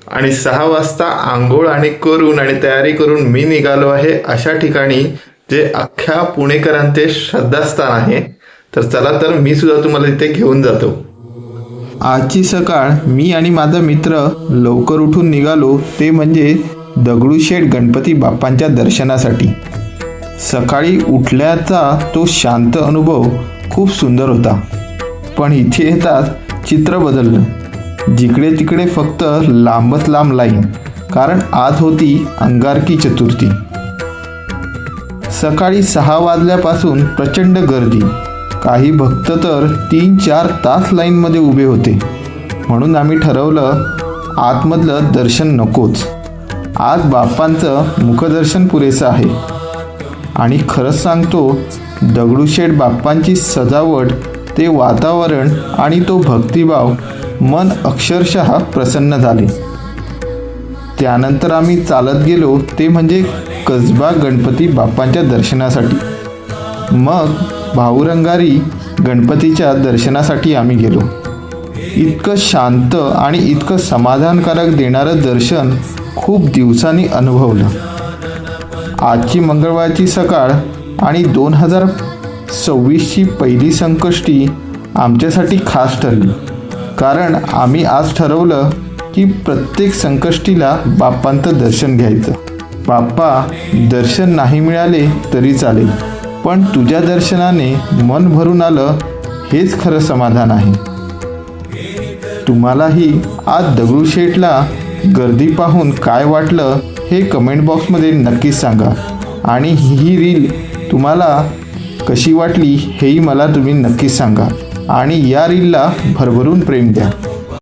आणि 6 वाजता आंघोळ आणि करून आणि तयारी करून मी निघालो आहे अशा ठिकाणी जे अख्ख्या पुणेकरांचे श्रद्धास्थान आहे. तर चला तर मी सुद्धा तुम्हाला तिथे घेऊन जातो. आजची सकाळ मी आणि माझा मित्र लवकर उठून निघालो ते म्हणजे दगडूशेठ गणपती बाप्पांच्या दर्शनासाठी. सकाळी उठल्याचा तो शांत अनुभव खूप सुंदर होता. पण इथे येताच चित्र बदललं. जिकडे तिकडे फक्त लांबच लांब लाईन, कारण आज होती अंगारकी चतुर्थी. सकाळी 6 वाजल्यापासून प्रचंड गर्दी. काही भक्त तर 3-4 तास लाईनमध्ये उभे होते. म्हणून आम्ही ठरवलं आतमधलं दर्शन नकोच. आज बाप्पांचं मुखदर्शन पुरेसं आहे. आणि खरंच सांगतो, दगडूशेठ बाप्पांची सजावट, ते वातावरण आणि तो भक्तिभाव मन अक्षरशः प्रसन्न झाले. त्यानंतर आम्ही चालत गेलो ते म्हणजे कसबा गणपती बाप्पांच्या दर्शनासाठी. मग भाऊरंगारी गणपतीच्या दर्शनासाठी आम्ही गेलो. इतकं शांत आणि इतकं समाधानकारक देणारं दर्शन खूप दिवसांनी अनुभवलं. आजची मंगळवारची सकाळ आणि 2026ची पहिली संकष्टी आमच्यासाठी खास ठरली. कारण आम्ही आज ठरवलं की प्रत्येक संकष्टीला बाप्पांचं दर्शन घ्यायचं. बाप्पा, दर्शन नाही मिळाले तरी चालेल, पण तुझ्या दर्शनाने मन भरून आलं हेच खरं समाधान आहे. तुम्हालाही आज दगडूशेठला गर्दी पाहून काय वाटलं हे कमेंट बॉक्समध्ये नक्कीच सांगा. आणि ही रील तुम्हाला कशी वाटली हेही मला तुम्ही नक्कीच सांगा. आणि या रीलला भरभरून प्रेम द्या.